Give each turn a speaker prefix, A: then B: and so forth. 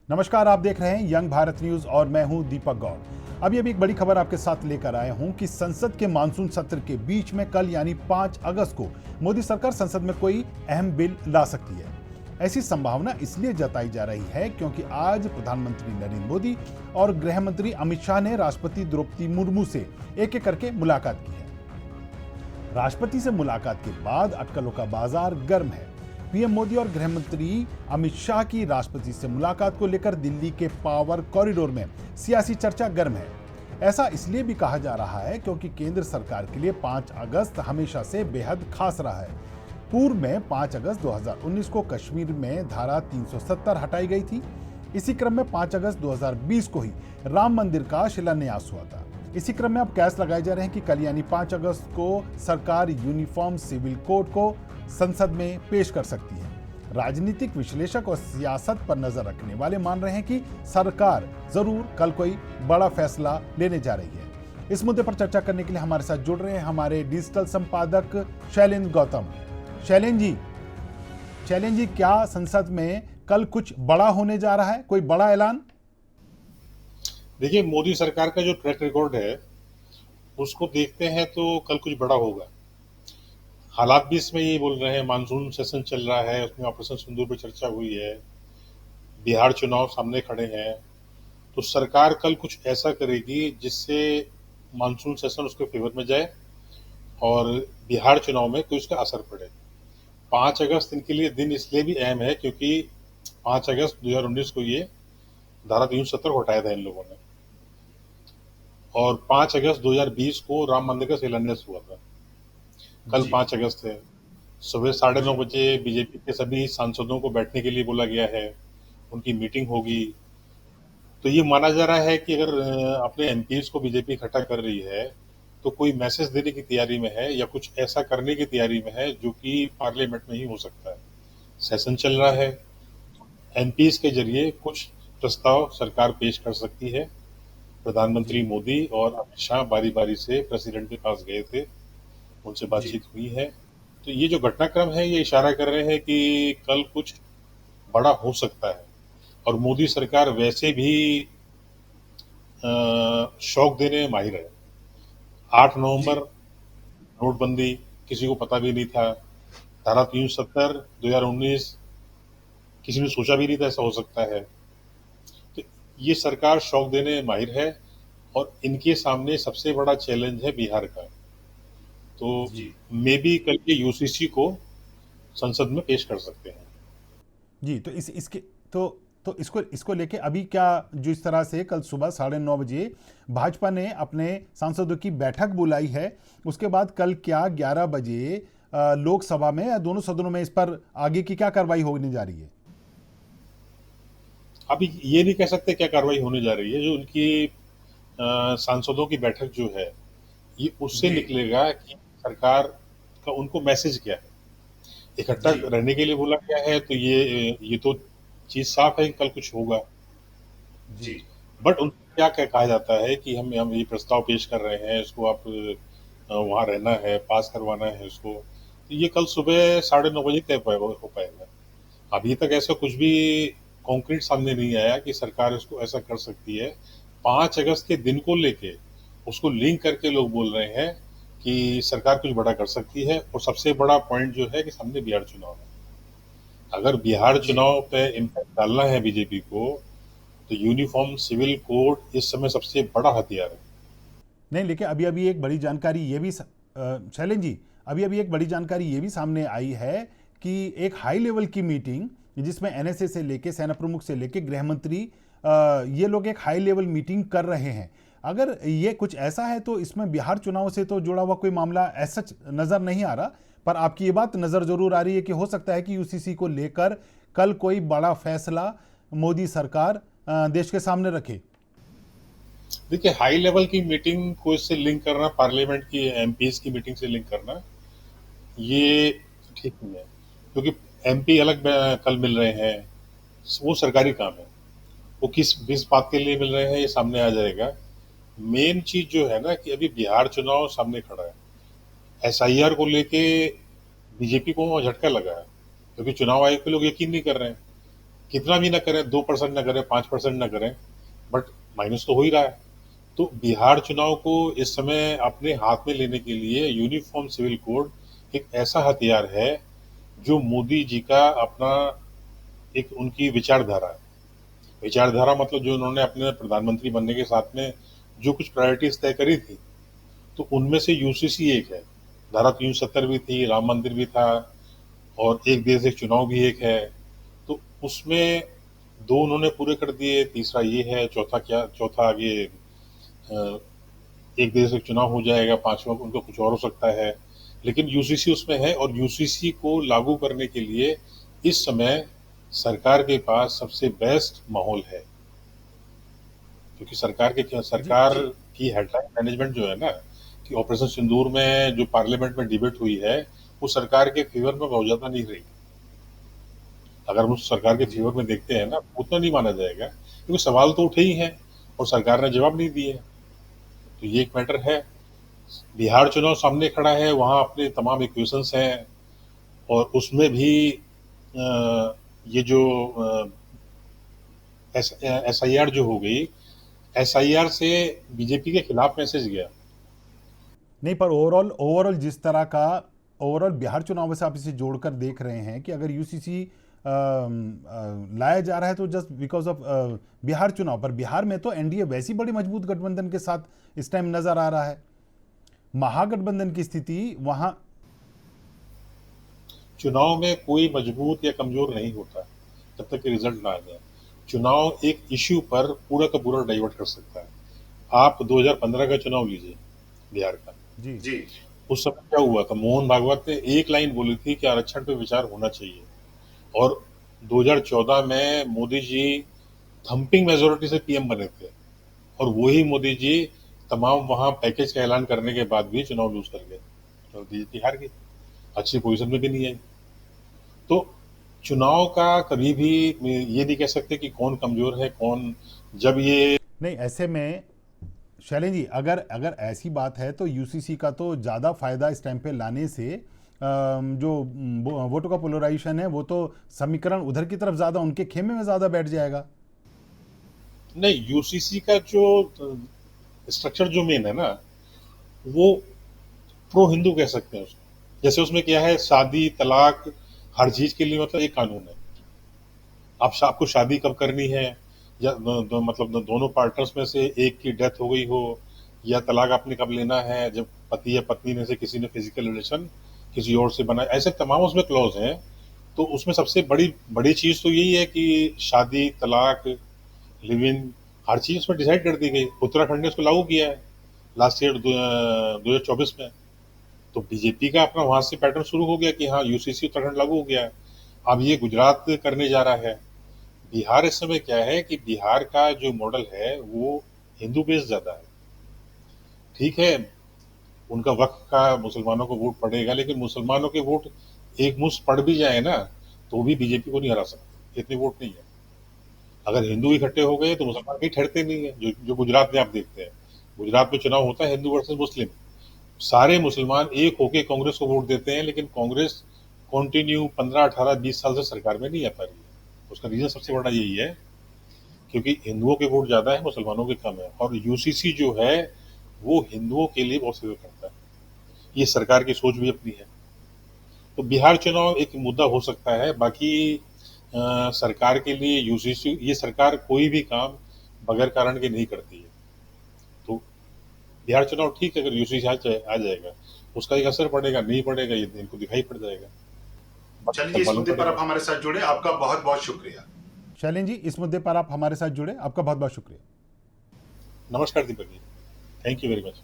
A: नमस्कार, आप देख रहे हैं यंग भारत न्यूज और मैं हूं दीपक गौड़। अभी एक बड़ी खबर आपके साथ लेकर आया हूं कि संसद के मानसून सत्र के बीच में कल यानी 5 अगस्त को मोदी सरकार संसद में कोई अहम बिल ला सकती है। ऐसी संभावना इसलिए जताई जा रही है क्योंकि आज प्रधानमंत्री नरेंद्र मोदी और गृह मंत्री अमित शाह ने राष्ट्रपति द्रौपदी मुर्मू से एक एक करके मुलाकात की है। राष्ट्रपति से मुलाकात के बाद अटकलों का बाजार गर्म है। पीएम मोदी और गृह मंत्री अमित शाह की राष्ट्रपति से मुलाकात को लेकर दिल्ली के पावर कॉरिडोर में सियासी चर्चा गर्म है। ऐसा इसलिए भी कहा जा रहा है क्योंकि केंद्र सरकार के लिए 5 अगस्त हमेशा से बेहद खास रहा है। पूर्व में 5 अगस्त 2019 को कश्मीर में धारा 370 हटाई गई थी। इसी क्रम में 5 अगस्त 2020 को ही राम मंदिर का शिलान्यास हुआ था। इसी क्रम में अब कयास लगाए जा रहे हैं कि कल यानी 5 अगस्त को सरकार यूनिफॉर्म सिविल कोड को संसद में पेश कर सकती है। राजनीतिक विश्लेषक और सियासत पर नजर रखने वाले मान रहे हैं कि सरकार जरूर कल कोई बड़ा फैसला लेने जा रही है। इस मुद्दे पर चर्चा करने के लिए हमारे साथ जुड़ रहे हैं हमारे डिजिटल संपादक शैलेंद्र गौतम। शैलेंद्र जी, क्या संसद में कल कुछ बड़ा होने जा रहा है, कोई बड़ा ऐलान?
B: देखिए, मोदी सरकार का जो ट्रैक रिकॉर्ड है उसको देखते हैं तो कल कुछ बड़ा होगा। हालात भी इसमें यही बोल रहे हैं, मानसून सेशन चल रहा है, उसमें ऑपरेशन सिंदूर पर चर्चा हुई है, बिहार चुनाव सामने खड़े हैं, तो सरकार कल कुछ ऐसा करेगी जिससे मानसून सेशन उसके फेवर में जाए और बिहार चुनाव में कोई उसका असर पड़े। 5 अगस्त इनके लिए दिन इसलिए भी अहम है क्योंकि 5 अगस्त 2019 को ये धारा 370 को हटाया था इन लोगों ने और 5 अगस्त 2020 को राम मंदिर का शिलान्यास हुआ था। कल 5 अगस्त है। सुबह 9:30 बजे बीजेपी के सभी सांसदों को बैठने के लिए बोला गया है, उनकी मीटिंग होगी। तो ये माना जा रहा है कि अगर अपने एमपीज को बीजेपी इकट्ठा कर रही है तो कोई मैसेज देने की तैयारी में है या कुछ ऐसा करने की तैयारी में है जो कि पार्लियामेंट में ही हो सकता है। सेशन चल रहा है, एमपीज के जरिए कुछ प्रस्ताव सरकार पेश कर सकती है। प्रधानमंत्री मोदी और अमित शाह बारी बारी से प्रेसिडेंट के पास गए थे, उनसे बातचीत हुई है। तो ये जो घटनाक्रम है ये इशारा कर रहे हैं कि कल कुछ बड़ा हो सकता है और मोदी सरकार वैसे भी शौक देने में माहिर है। 8 नवंबर नोटबंदी, किसी को पता भी नहीं था। धारा 370 2019 किसी ने सोचा भी नहीं था ऐसा हो सकता है। तो ये सरकार शौक देने में माहिर है और इनके सामने सबसे बड़ा चैलेंज है बिहार का। तो मे बी कल के यूसीसी को संसद में पेश कर सकते हैं।
A: जी, तो इस इसके तो इसको लेके अभी क्या, जो इस तरह से कल सुबह 9:30 बजे भाजपा ने अपने सांसदों की बैठक बुलाई है, उसके बाद कल क्या 11 बजे लोकसभा में या दोनों सदनों में इस पर आगे की क्या कार्रवाई होने जा रही है?
B: अभी ये नहीं कह सकते क्या कार्रवाई होने जा रही है। जो उनकी सांसदों की बैठक जो है ये उससे निकलेगा कि सरकार का उनको मैसेज क्या है। इकट्ठा रहने के लिए बोला गया है तो ये तो चीज साफ है कि कल कुछ होगा। बट उनको क्या क्या कहा जाता है कि हम ये प्रस्ताव पेश कर रहे हैं, इसको आप वहां रहना है, पास करवाना है इसको। तो ये कल सुबह 9:30 बजे तय हो पाएगा। अभी तक ऐसा कुछ भी कॉन्क्रीट सामने नहीं आया कि सरकार इसको ऐसा कर सकती है। 5 अगस्त के दिन को लेके उसको लिंक करके लोग बोल रहे हैं कि सरकार कुछ बड़ा कर सकती है और सबसे बड़ा पॉइंट जो है कि सामने बिहार चुनाव है। अगर बिहार चुनाव पे इम्पैक्ट डालना है बीजेपी को तो यूनिफॉर्म सिविल कोड इस समय सबसे बड़ा हथियार है।
A: नहीं, लेकिन अभी अभी एक बड़ी जानकारी ये भी शैलेंद्र जी, अभी एक बड़ी जानकारी ये भी सामने आई है कि एक हाई लेवल की मीटिंग जिसमें एनएसए से लेके सेना प्रमुख से लेके गृह मंत्री, ये लोग एक हाई लेवल मीटिंग कर रहे हैं। अगर ये कुछ ऐसा है तो इसमें बिहार चुनाव से तो जुड़ा हुआ कोई मामला ऐसा नजर नहीं आ रहा, पर आपकी ये बात नजर जरूर आ रही है कि हो सकता है कि यूसीसी को लेकर कल कोई बड़ा फैसला मोदी सरकार देश के सामने रखे।
B: देखिए, हाई लेवल की मीटिंग को इससे लिंक करना, पार्लियामेंट की एमपीज की मीटिंग से लिंक करना, ये ठीक नहीं है क्योंकि एमपी अलग कल मिल रहे हैं, वो सरकारी काम है। वो किस बात के लिए मिल रहे हैं ये सामने आ जाएगा। मेन चीज जो है ना कि अभी बिहार चुनाव सामने खड़ा है। एसआईआर को लेके बीजेपी को झटका लगा है क्योंकि चुनाव आयोग के लोग यकीन नहीं कर रहे हैं। कितना भी ना करें, 2% ना करें, 5% ना करें, बट माइनस तो हो ही रहा है। तो बिहार चुनाव को इस समय अपने हाथ में लेने के लिए यूनिफॉर्म सिविल कोड एक ऐसा हथियार है जो मोदी जी का अपना एक उनकी विचारधारा है। विचारधारा मतलब जो उन्होंने अपने प्रधानमंत्री बनने के साथ में जो कुछ प्रायोरिटीज तय करी थी, तो उनमें से यूसीसी एक है। धारा 370 भी थी, राम मंदिर भी था, और एक देश एक चुनाव भी एक है। तो उसमें दो उन्होंने पूरे कर दिए, तीसरा ये है, चौथा आगे एक देश एक चुनाव हो जाएगा, पांचवा उनका कुछ और हो सकता है। लेकिन यूसीसी उसमें है, और यूसीसी को लागू करने के लिए इस समय सरकार के पास सबसे बेस्ट माहौल है, क्योंकि
A: जी
B: सरकार की हेडलाइन मैनेजमेंट जो है ना, कि ऑपरेशन सिंदूर में जो पार्लियामेंट में डिबेट हुई है, वो सरकार के फेवर में बहुत ज्यादा नहीं रही। अगर हम उस सरकार के
A: जी
B: फेवर में देखते हैं ना, उतना नहीं माना जाएगा, क्योंकि सवाल तो उठे ही हैं और सरकार ने जवाब नहीं दिए। तो ये एक मैटर है। बिहार चुनाव सामने खड़ा है, वहां अपने तमाम इक्वेशंस हैं, और उसमें भी ये जो एसआईआर जो हो गई, एसआईआर से बीजेपी के खिलाफ मैसेज गया।
A: नहीं, पर ओवरऑल ओवरऑल जिस तरह का ओवरऑल बिहार चुनाव से आप इसे जोड़कर देख रहे हैं कि अगर यूसीसी लाया जा रहा है तो जस्ट बिकॉज ऑफ बिहार चुनाव, पर बिहार में तो एनडीए वैसी बड़ी मजबूत गठबंधन के साथ इस टाइम नजर आ रहा है। महागठबंधन की स्थिति वहां।
B: चुनाव में कोई मजबूत या कमजोर नहीं होता जब तक कि रिजल्ट ना आ जाए। चुनाव एक इश्यू पर पूरा का पूरा डाइवर्ट कर सकता है। आप 2015 का चुनाव लीजिए, बिहार का।
A: जी
B: जी। उस समय क्या हुआ था, मोहन भागवत ने एक लाइन बोली थी कि आरक्षण पे विचार होना चाहिए, और 2014 में मोदी जी थंपिंग मेजोरिटी से पीएम बने थे, और वही मोदी जी तमाम वहां पैकेज का ऐलान करने के बाद भी चुनाव लूज कर गए, तो बीजेपी हार गई, अच्छी पोजीशन में भी नहीं आई। तो चुनाव का कभी भी ये नहीं कह सकते कि कौन कमजोर है कौन, जब ये
A: नहीं, ऐसे में शैलेंद्र जी, अगर अगर ऐसी बात है तो यूसीसी का तो ज़्यादा फायदा इस टाइम पे लाने से जो वोटों का पोलराइजेशन है वो तो समीकरण उधर की तरफ ज़्यादा उनके खेमे में ज़्यादा बैठ जाएगा।
B: नहीं, यूसीसी का जो स्ट्रक्चर जो मेन है ना, वो प्रो हिंदू कह सकते हैं उसको। जैसे उसमें क्या है, शादी तलाक हर चीज के लिए मतलब एक कानून है। आपको शादी कब करनी है, या मतलब दोनों पार्टनर्स में से एक की डेथ हो गई हो, या तलाक आपने कब लेना है, जब पति या पत्नी में से किसी ने फिजिकल रिलेशन किसी और से बना, ऐसे तमाम उसमें क्लॉज हैं। तो उसमें सबसे बड़ी बड़ी चीज तो यही है कि शादी तलाक लिव इन हर चीज उसमें डिसाइड कर दी गई। उत्तराखंड ने उसको लागू किया है लास्ट ईयर 2024 में। तो बीजेपी का अपना वहां से पैटर्न शुरू हो गया कि हाँ, यूसीसी उत्तराखंड लागू हो गया है। अब ये गुजरात करने जा रहा है। बिहार इस समय क्या है कि बिहार का जो मॉडल है वो हिंदू बेस्ड ज्यादा है। ठीक है, उनका वक्त का मुसलमानों को वोट पड़ेगा, लेकिन मुसलमानों के वोट एक मुश्त पड़ भी जाए ना, तो भी बीजेपी को नहीं हरा सकते, इतने वोट नहीं है। अगर हिंदू इकट्ठे हो गए तो मुसलमान कहीं ठहरते नहीं है, जो गुजरात में आप देखते हैं। गुजरात में चुनाव होता है हिंदू वर्सेस मुस्लिम, सारे मुसलमान एक होके कांग्रेस को वोट देते हैं, लेकिन कांग्रेस कंटिन्यू 15, 18, 20 साल से सरकार में नहीं आ पा रही है। उसका रीजन सबसे बड़ा यही है, क्योंकि हिंदुओं के वोट ज्यादा है, मुसलमानों के कम है, और यूसीसी जो है वो हिंदुओं के लिए बहुत फेवर करता है। ये सरकार की सोच भी अपनी है। तो बिहार चुनाव एक मुद्दा हो सकता है। बाकी सरकार के लिए यूसीसी, ये सरकार कोई भी काम बगैर कारण के नहीं करती है। तो बिहार चुनाव ठीक है, अगर यूसीसी आ जाएगा उसका एक असर पड़ेगा नहीं पड़ेगा ये इनको दिखाई पड़ जाएगा।
C: चलिए जी, इस मुद्दे पर आप हमारे साथ जुड़े, आपका बहुत बहुत शुक्रिया।
A: शैलेंद्र जी, इस मुद्दे पर आप हमारे साथ जुड़े, आपका बहुत बहुत शुक्रिया।
B: नमस्कार Deepak ji, thank you very much.